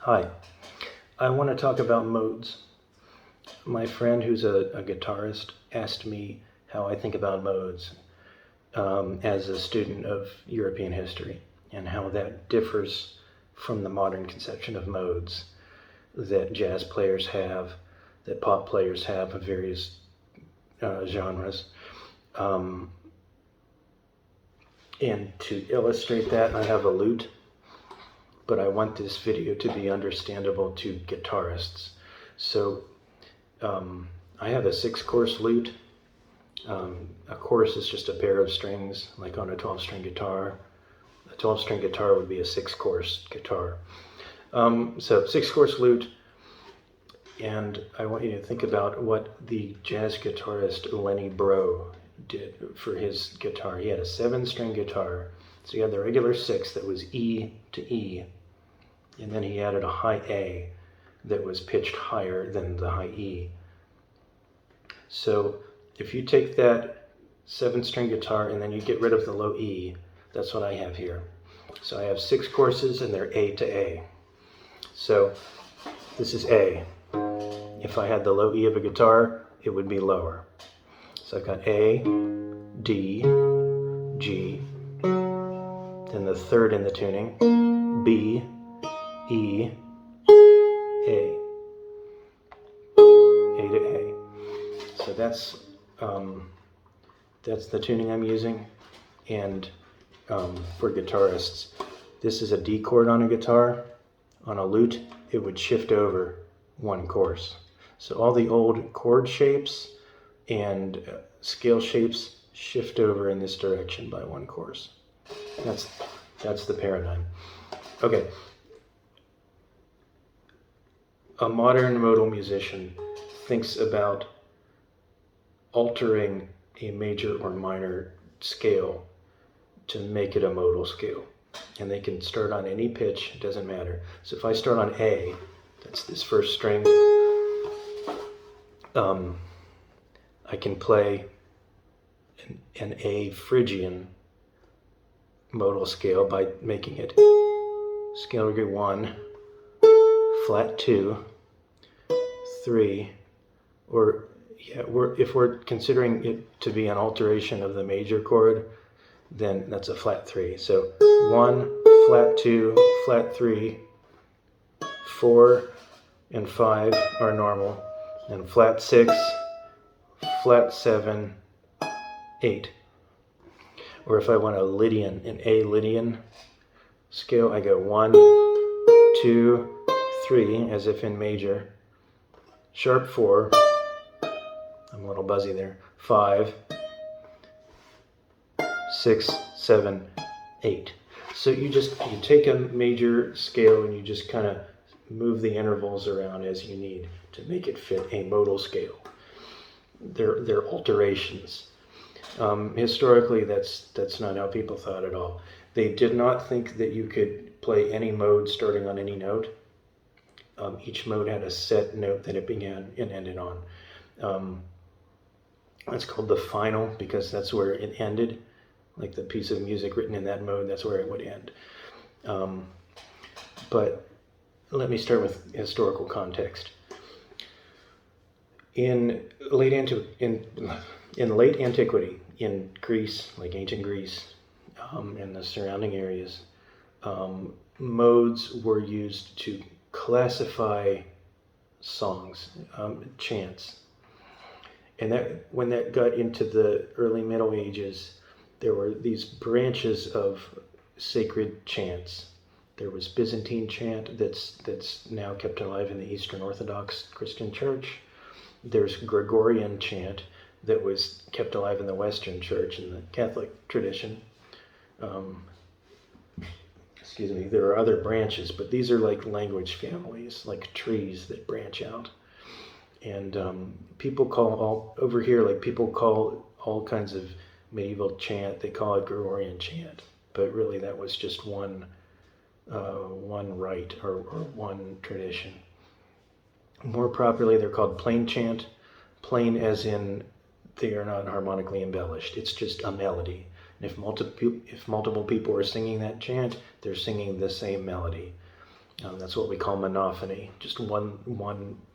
Hi, I want to talk about modes. My friend who's a guitarist asked me how I think about modes as a student of European history and how that differs from the modern conception of modes that jazz players have, that pop players have of various genres. And to illustrate that, I have a lute, but I want this video to be understandable to guitarists. So I have a 6-course lute. A course is just a pair of strings, like on a 12-string guitar. A 12-string guitar would be a 6-course guitar. So 6-course lute, and I want you to think about what the jazz guitarist Lenny Breau did for his guitar. He had a 7-string guitar, so he had the regular 6 that was E to E, and then he added a high A that was pitched higher than the high E. So if you take that 7-string guitar and then you get rid of the low E, that's what I have here. So I have 6 courses and they're A to A. So this is A. If I had the low E of a guitar, it would be lower. So I've got A, D, G, then the third in the tuning, B, E, A to A. So that's the tuning I'm using. And for guitarists, this is a D chord on a guitar. On a lute, it would shift over 1 course. So all the old chord shapes and scale shapes shift over in this direction by 1 course. That's the paradigm. Okay. A modern modal musician thinks about altering a major or minor scale to make it a modal scale. And they can start on any pitch, it doesn't matter. So if I start on A, that's this first string, I can play an A Phrygian modal scale by making it scale degree 1, flat 2, 3, or if we're considering it to be an alteration of the major chord, then that's a flat 3. So 1, flat 2, flat 3, 4 and 5 are normal, and flat 6, flat 7, 8. Or if I want an A Lydian scale, I go 1, 2, 3, as if in major, sharp 4, I'm a little buzzy there, 5, 6, 7, 8. So you take a major scale and you just kind of move the intervals around as you need to make it fit a modal scale. They're alterations. Historically, that's not how people thought at all. They did not think that you could play any mode starting on any note. Each mode had a set note that it began and ended on. That's called the final because that's where it ended. Like the piece of music written in that mode, that's where it would end. But let me start with historical context. In late antiquity, in Greece, like ancient Greece, and the surrounding areas, modes were used to classify songs, chants. And when that got into the early Middle Ages, there were these branches of sacred chants. There was Byzantine chant that's now kept alive in the Eastern Orthodox Christian Church. There's Gregorian chant that was kept alive in the Western Church in the Catholic tradition. There are other branches, but these are like language families, like trees that branch out. And people call all kinds of medieval chant, they call it Gregorian chant, but really that was just one rite or one tradition. More properly, they're called plain chant. Plain as in they are not harmonically embellished. It's just a melody. And if multiple people are singing that chant, they're singing the same melody. That's what we call monophony, just one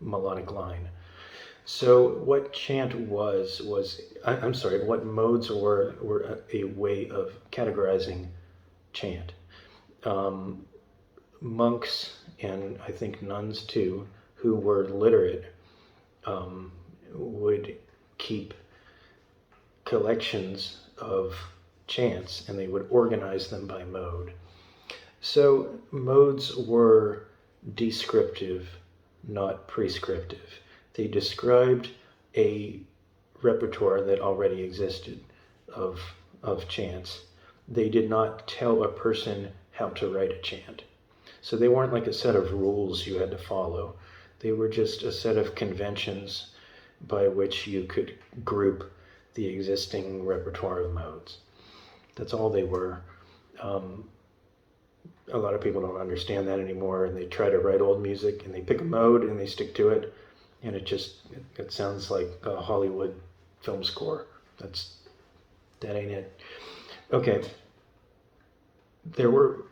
melodic line. So what chant I'm sorry, what modes were a way of categorizing chant. Monks, and I think nuns too, who were literate, would keep collections of chants, and they would organize them by mode. So modes were descriptive, not prescriptive. They described a repertoire that already existed of chants. They did not tell a person how to write a chant. So they weren't like a set of rules you had to follow. They were just a set of conventions by which you could group the existing repertoire of modes. That's all they were. A lot of people don't understand that anymore, and they try to write old music, and they pick a mode, and they stick to it, and it sounds like a Hollywood film score. That ain't it. Okay. There were,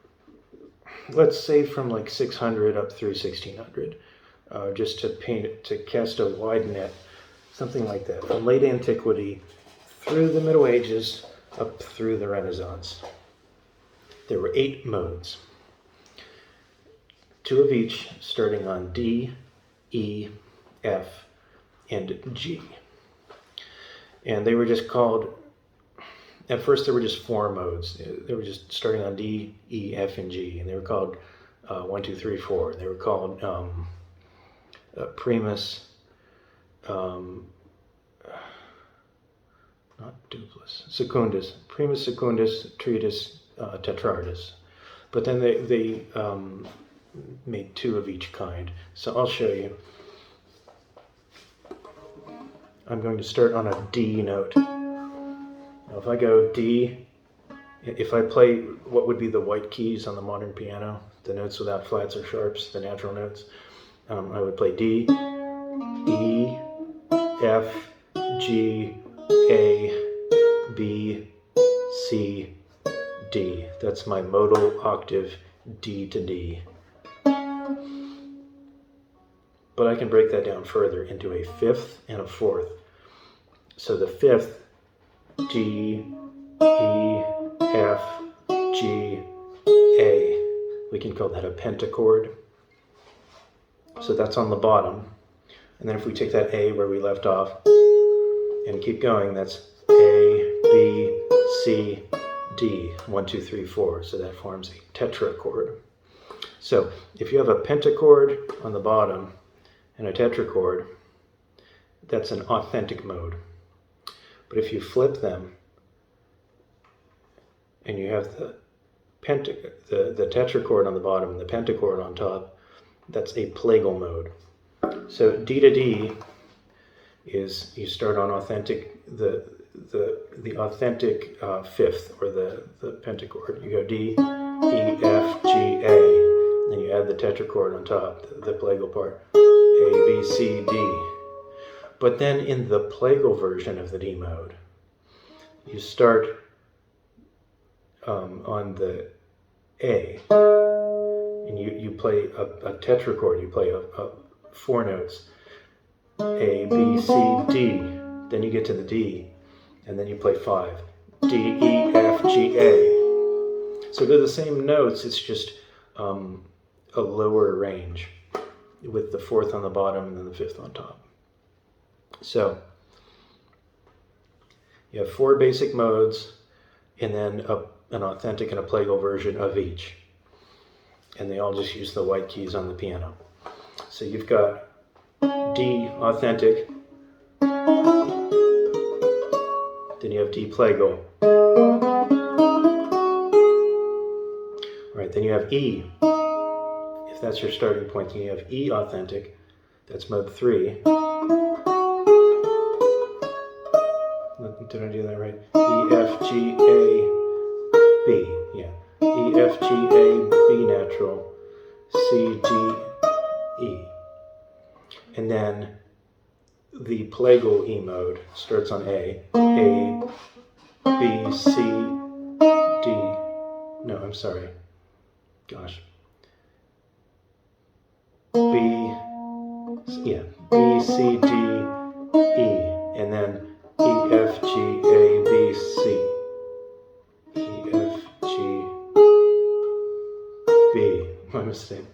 let's say from like 600 up through 1600, just to cast a wide net, something like that, from late antiquity through the Middle Ages up through the Renaissance. There were 8 modes, 2 of each starting on D, E, F, and G. And they were just called, at first there were just 4 modes. They were just starting on D, E, F, and G, and they were called 1, 2, 3, 4. They were called primus, not duplus, secundus, primus, secundus, treatus, tetrardus. But then they made 2 of each kind. So I'll show you. I'm going to start on a D note. Now if I go D, if I play what would be the white keys on the modern piano, the notes without flats or sharps, the natural notes, I would play D, E, F, G, A, B, C, D. That's my modal octave D to D. But I can break that down further into a 5th and a 4th. So the 5th, G, E, F, G, A. We can call that a pentachord. So that's on the bottom. And then if we take that A where we left off and keep going, that's A, B, C, D, 1, 2, 3, 4. So that forms a tetrachord. So if you have a pentachord on the bottom and a tetrachord, that's an authentic mode. But if you flip them and you have the tetrachord on the bottom and the pentachord on top, that's a plagal mode. So D to D is, you start on authentic, the authentic 5th, or the pentachord. You go D, E, F, G, A, then you add the tetrachord on top, the plagal part, A, B, C, D. But then in the plagal version of the D mode, you start on the A, and you play a tetrachord. You play 4 notes, A, B, C, D. Then you get to the D, and then you play 5, D, E, F, G, A. So they're the same notes, it's just a lower range, with the 4th on the bottom and then the 5th on top. So you have 4 basic modes, and then an authentic and a plagal version of each. And they all just use the white keys on the piano. So you've got D authentic, then you have D plagal. All right, then you have E. If that's your starting point, then you have E authentic, that's mode 3. Did I do that right? E, F, G, A, B. Yeah. E, F, G, A, B natural, C, G, E. And then the plagal E mode starts on A, B, C, D. No, I'm sorry. Gosh. B, yeah, B, C, D, E, and then E, F, G, A, B, C. E, F, G, B, my mistake.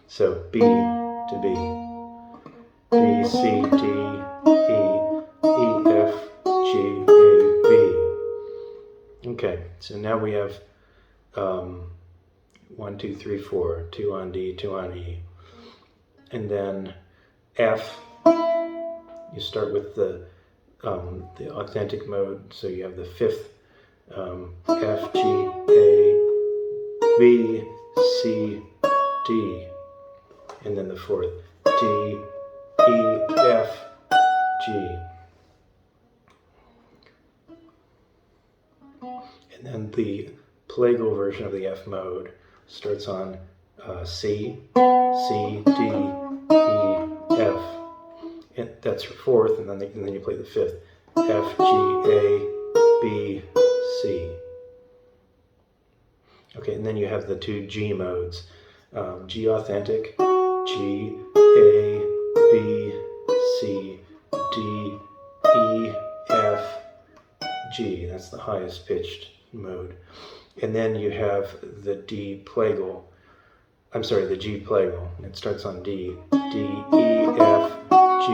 So B to B. B, C, D, E, F, G, A, B. Okay, so now we have 1, 2, 3, 4, 2 on D, 2 on E. And then F, you start with the authentic mode, so you have the fifth F, G, A, B, C, D, and then the fourth D, E, F, G. And then the plagal version of the F mode starts on C, C, D, E, F. And that's your fourth, and then you play the fifth F, G, A, B, C. Okay, and then you have the two G modes, G authentic, G, A, B, C, D, E, F, G. That's the highest pitched mode. And then you have the D plagal, I'm sorry, the G plagal. It starts on D, D, E, F, G,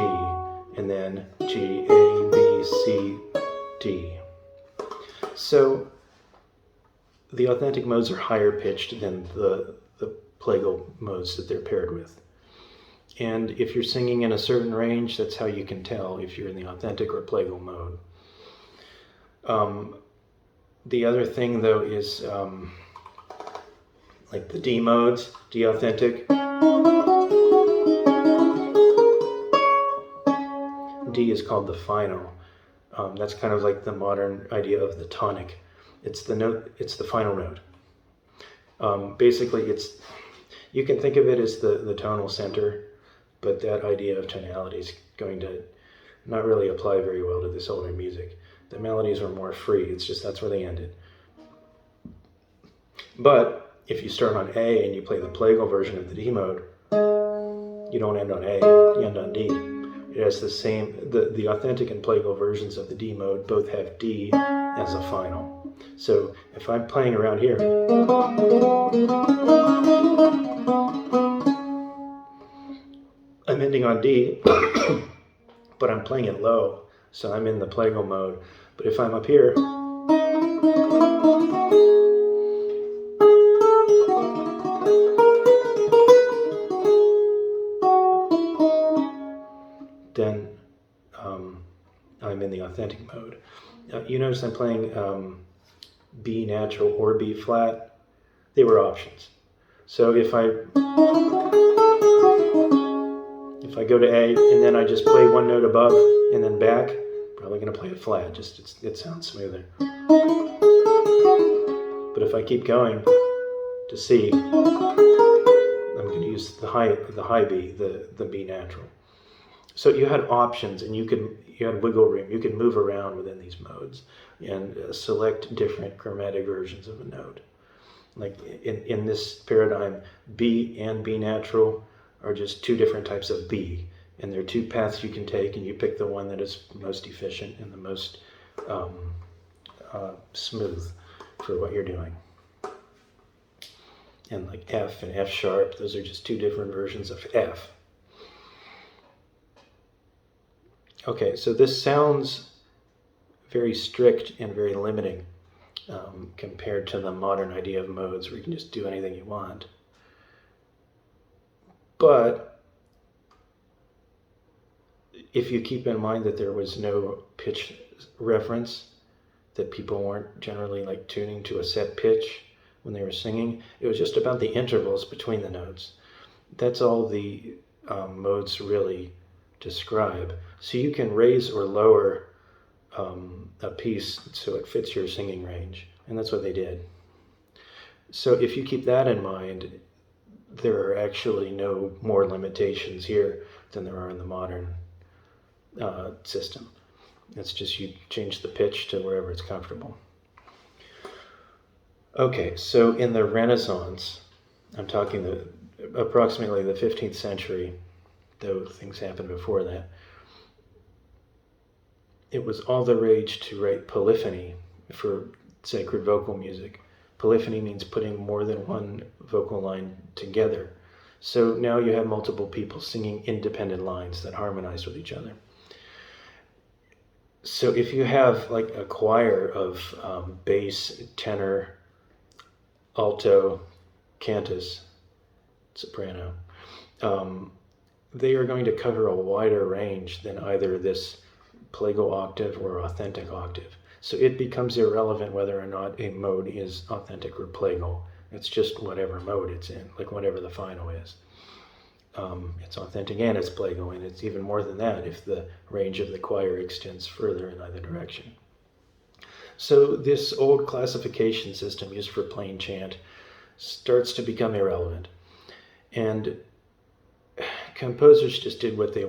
and then G, A, B, C, D. So the authentic modes are higher pitched than the plagal modes that they're paired with. And if you're singing in a certain range, that's how you can tell if you're in the authentic or plagal mode. The other thing, though, is like the D modes, D authentic. D is called the final. That's kind of like the modern idea of the tonic. It's the note. It's the final note. Basically, you can think of it as the tonal center, but that idea of tonality is going to not really apply very well to this older music. The melodies are more free. It's just that's where they ended. But if you start on A and you play the plagal version of the D mode, you don't end on A. You end on D. It has the same. The authentic and plagal versions of the D mode both have D as a final. So if I'm playing around here, I'm ending on D, but I'm playing it low, so I'm in the plagal mode. But if I'm up here, then I'm in the authentic mode. You notice I'm playing B natural or B flat. They were options. So if I go to A and then I just play one note above and then back, probably going to play it flat. Just it sounds smoother. But if I keep going to C, I'm going to use the high B, the B natural. So you had options, and you had wiggle room. You could move around within these modes and select different chromatic versions of a note. Like in this paradigm, B and B natural are just two different types of B, and there are two paths you can take, and you pick the one that is most efficient and the most smooth for what you're doing. And like F and F sharp, those are just two different versions of F. Okay, so this sounds very strict and very limiting compared to the modern idea of modes where you can just do anything you want. But if you keep in mind that there was no pitch reference, that people weren't generally like tuning to a set pitch when they were singing, it was just about the intervals between the notes. That's all the modes really describe. So you can raise or lower a piece so it fits your singing range, and that's what they did. So if you keep that in mind, there are actually no more limitations here than there are in the modern system. It's just you change the pitch to wherever it's comfortable. Okay, so in the Renaissance, I'm talking the approximately the 15th century, though things happened before that, it was all the rage to write polyphony for sacred vocal music. Polyphony means putting more than one vocal line together. So now you have multiple people singing independent lines that harmonize with each other. So if you have like a choir of bass, tenor, alto, cantus, soprano, they are going to cover a wider range than either this plagal octave or authentic octave. So it becomes irrelevant whether or not a mode is authentic or plagal. It's just whatever mode it's in, like whatever the final is. It's authentic and it's plagal, and it's even more than that if the range of the choir extends further in either direction. So this old classification system used for plain chant starts to become irrelevant. And composers just did what they